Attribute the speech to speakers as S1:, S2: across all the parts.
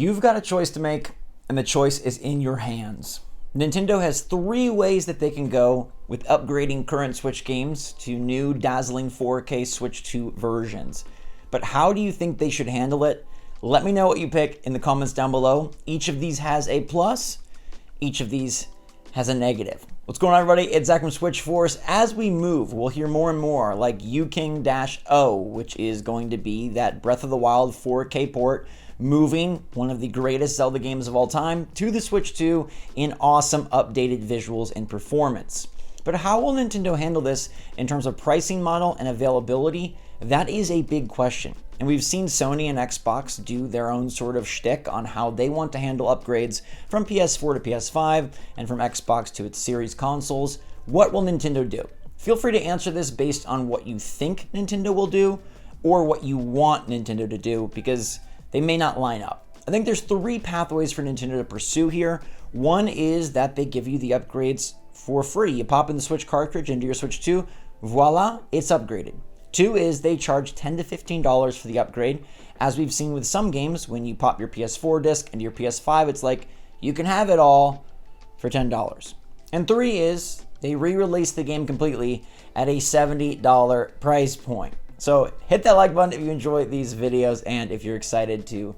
S1: You've got a choice to make, and the choice is in your hands. Nintendo has 3 ways that they can go with upgrading current Switch games to new dazzling 4K Switch 2 versions. But how do you think they should handle it? Let me know what you pick in the comments down below. Each of these has a plus, each of these has a negative. What's going on, everybody? It's Zach from SwitchForce. As we move, we'll hear more and more like U-King-O, which is going to be that Breath of the Wild 4K port, moving one of the greatest Zelda games of all time to the Switch 2 in awesome updated visuals and performance. But how will Nintendo handle this in terms of pricing model and availability? That is a big question. And we've seen Sony and Xbox do their own sort of shtick on how they want to handle upgrades from PS4 to PS5 and from Xbox to its series consoles. What will Nintendo do? Feel free to answer this based on what you think Nintendo will do or what you want Nintendo to do, because they may not line up. I think there's 3 pathways for Nintendo to pursue here. One is that they give you the upgrades for free. You pop in the Switch cartridge into your Switch 2, voila, it's upgraded. 2 is they charge $10 to $15 for the upgrade. As we've seen with some games, when you pop your PS4 disc into your PS5, it's like, you can have it all for $10. And 3 is they re-release the game completely at a $70 price point. So hit that like button if you enjoy these videos and if you're excited to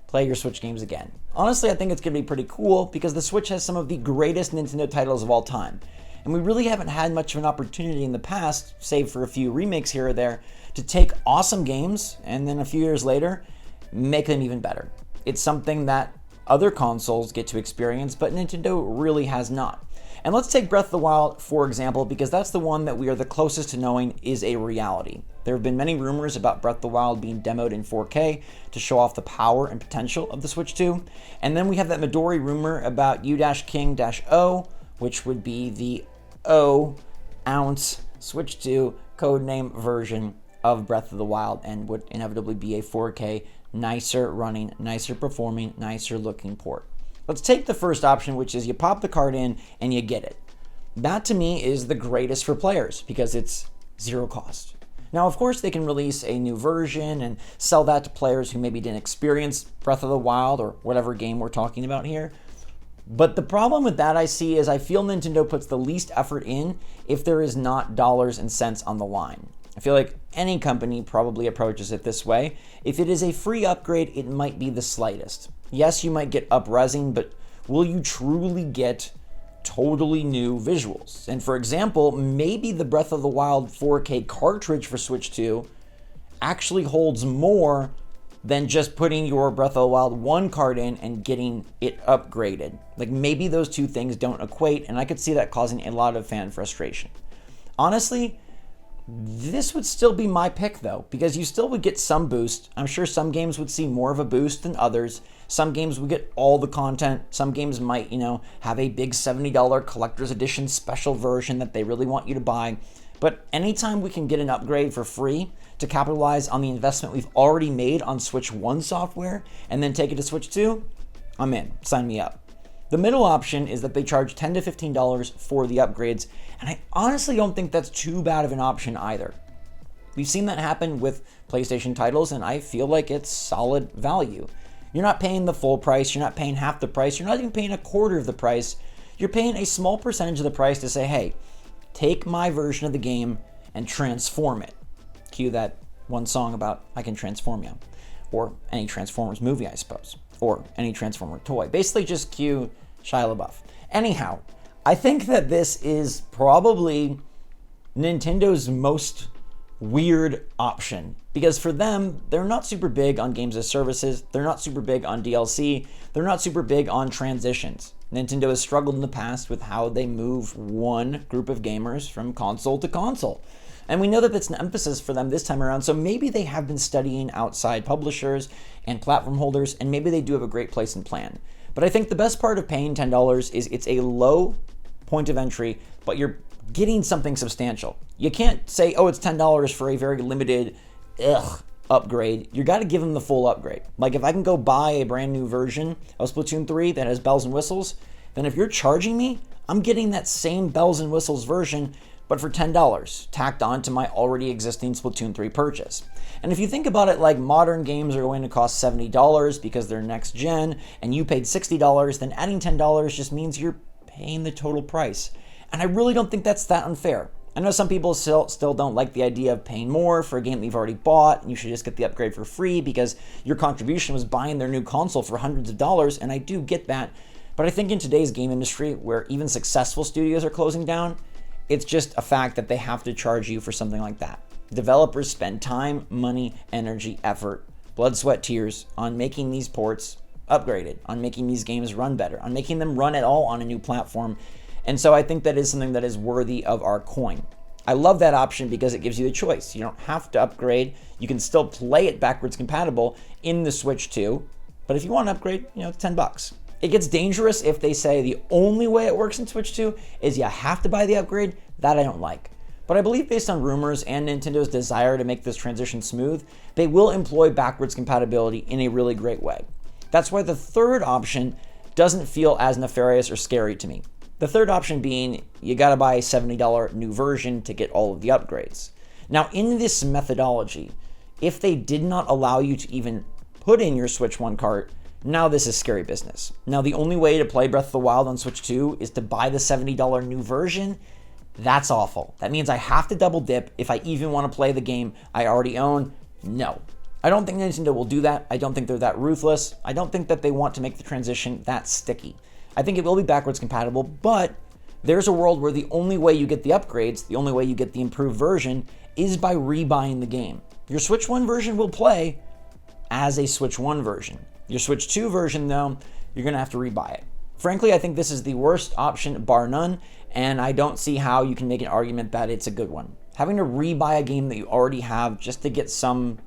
S1: play your Switch games again. Honestly, I think it's going to be pretty cool because the Switch has some of the greatest Nintendo titles of all time. And we really haven't had much of an opportunity in the past, save for a few remakes here or there, to take awesome games and then a few years later, make them even better. It's something that other consoles get to experience, but Nintendo really has not. And let's take Breath of the Wild, for example, because that's the one that we are the closest to knowing is a reality. There have been many rumors about Breath of the Wild being demoed in 4K to show off the power and potential of the Switch 2. And then we have that Midori rumor about U-King-O, which would be the O-ounce Switch 2 codename version of Breath of the Wild and would inevitably be a 4K, nicer running, nicer performing, nicer looking port. Let's take the first option, which is you pop the card in and you get it. That to me is the greatest for players because it's zero cost. Now, of course, they can release a new version and sell that to players who maybe didn't experience Breath of the Wild or whatever game we're talking about here. But the problem with that I see is I feel Nintendo puts the least effort in if there is not dollars and cents on the line. I feel like any company probably approaches it this way. If it is a free upgrade, it might be the slightest. Yes, you might get up-resing, but will you truly get totally new visuals? And for example, maybe the Breath of the Wild 4K cartridge for Switch 2 actually holds more than just putting your Breath of the Wild 1 card in and getting it upgraded. Like maybe those two things don't equate, and I could see that causing a lot of fan frustration. Honestly, this would still be my pick though, because you still would get some boost. I'm sure some games would see more of a boost than others. Some games would get all the content. Some games might, have a big $70 collector's edition special version that they really want you to buy. But anytime we can get an upgrade for free to capitalize on the investment we've already made on Switch 1 software and then take it to Switch 2, I'm in. Sign me up. The middle option is that they charge $10 to $15 for the upgrades, and I honestly don't think that's too bad of an option either. We've seen that happen with PlayStation titles, and I feel like it's solid value. You're not paying the full price, you're not paying half the price, you're not even paying a quarter of the price. You're paying a small percentage of the price to say, hey, take my version of the game and transform it. Cue that one song about I Can Transform You. Or any Transformers movie, I suppose. Or any Transformer toy. Basically just cue Shia LaBeouf. Anyhow, I think that this is probably Nintendo's most weird option. Because for them, they're not super big on games as services. They're not super big on DLC. They're not super big on transitions. Nintendo has struggled in the past with how they move one group of gamers from console to console. And we know that that's an emphasis for them this time around, so maybe they have been studying outside publishers and platform holders, and maybe they do have a great place and plan. But I think the best part of paying $10 is it's a low point of entry, but you're getting something substantial. You can't say, oh, it's $10 for a very limited upgrade. You got to give them the full upgrade. Like if I can go buy a brand new version of Splatoon 3 that has bells and whistles, then if you're charging me, I'm getting that same bells and whistles version but for $10, tacked on to my already existing Splatoon 3 purchase. And if you think about it like modern games are going to cost $70 because they're next gen, and you paid $60, then adding $10 just means you're paying the total price. And I really don't think that's that unfair. I know some people still don't like the idea of paying more for a game that you've already bought, and you should just get the upgrade for free because your contribution was buying their new console for hundreds of dollars, and I do get that. But I think in today's game industry, where even successful studios are closing down, it's just a fact that they have to charge you for something like that. Developers spend time, money, energy, effort, blood, sweat, tears on making these ports upgraded, on making these games run better, on making them run at all on a new platform. And so I think that is something that is worthy of our coin. I love that option because it gives you the choice. You don't have to upgrade. You can still play it backwards compatible in the Switch 2. But if you want to upgrade, it's $10. It gets dangerous if they say the only way it works in Switch 2 is you have to buy the upgrade. That I don't like. But I believe based on rumors and Nintendo's desire to make this transition smooth, they will employ backwards compatibility in a really great way. That's why the third option doesn't feel as nefarious or scary to me. The third option being you gotta buy a $70 new version to get all of the upgrades. Now in this methodology, if they did not allow you to even put in your Switch 1 cart, now this is scary business. Now the only way to play Breath of the Wild on Switch 2 is to buy the $70 new version. That's awful. That means I have to double dip if I even want to play the game I already own. No. I don't think Nintendo will do that. I don't think they're that ruthless. I don't think that they want to make the transition that sticky. I think it will be backwards compatible, but there's a world where the only way you get the upgrades, the only way you get the improved version, is by rebuying the game. Your Switch 1 version will play as a Switch 1 version. Your Switch 2 version, though, you're going to have to rebuy it. Frankly, I think this is the worst option, bar none, and I don't see how you can make an argument that it's a good one. Having to rebuy a game that you already have just to get some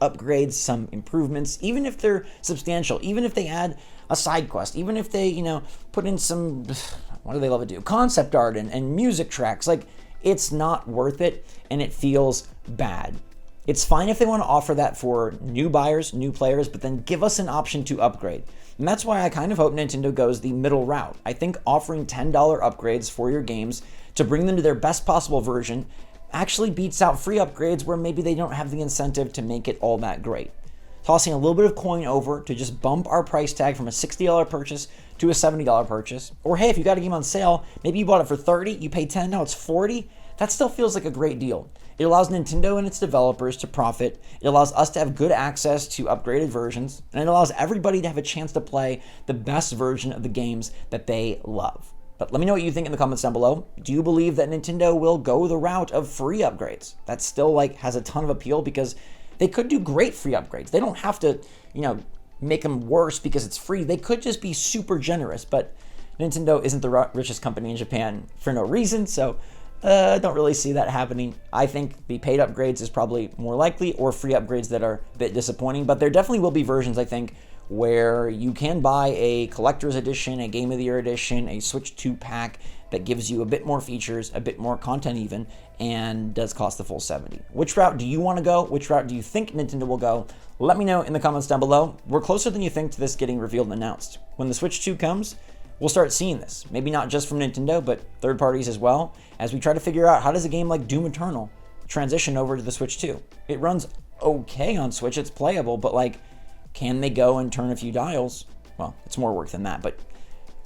S1: upgrades, some improvements, even if they're substantial, even if they add a side quest, even if they, put in some, what do they love to do? Concept art and music tracks. Like, it's not worth it, and it feels bad. It's fine if they want to offer that for new buyers, new players, but then give us an option to upgrade. And that's why I kind of hope Nintendo goes the middle route. I think offering $10 upgrades for your games to bring them to their best possible version actually beats out free upgrades where maybe they don't have the incentive to make it all that great. Tossing a little bit of coin over to just bump our price tag from a $60 purchase to a $70 purchase. Or hey, if you got a game on sale, maybe you bought it for $30, you paid $10, now it's $40. That still feels like a great deal. It allows Nintendo and its developers to profit. It allows us to have good access to upgraded versions, and it allows everybody to have a chance to play the best version of the games that they love. But let me know what you think in the comments down below. Do you believe that Nintendo will go the route of free upgrades? That still has a ton of appeal because they could do great free upgrades. They don't have to, make them worse because it's free. They could just be super generous, but Nintendo isn't the richest company in Japan for no reason, so I don't really see that happening. I think the paid upgrades is probably more likely, or free upgrades that are a bit disappointing, but there definitely will be versions, I think, where you can buy a collector's edition, a Game of the Year edition, a Switch 2 pack that gives you a bit more features, a bit more content even, and does cost the full $70. Which route do you want to go? Which route do you think Nintendo will go? Let me know in the comments down below. We're closer than you think to this getting revealed and announced. When the Switch 2 comes, we'll start seeing this. Maybe not just from Nintendo, but third parties as well, as we try to figure out how does a game like Doom Eternal transition over to the Switch 2. It runs okay on Switch, it's playable, but can they go and turn a few dials? Well, it's more work than that, but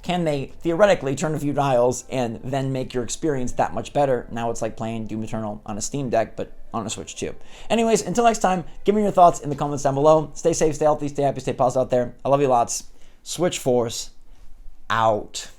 S1: can they theoretically turn a few dials and then make your experience that much better? Now it's like playing Doom Eternal on a Steam Deck, but on a Switch 2. Anyways, until next time, give me your thoughts in the comments down below. Stay safe, stay healthy, stay happy, stay positive out there. I love you lots. SwitchForce out.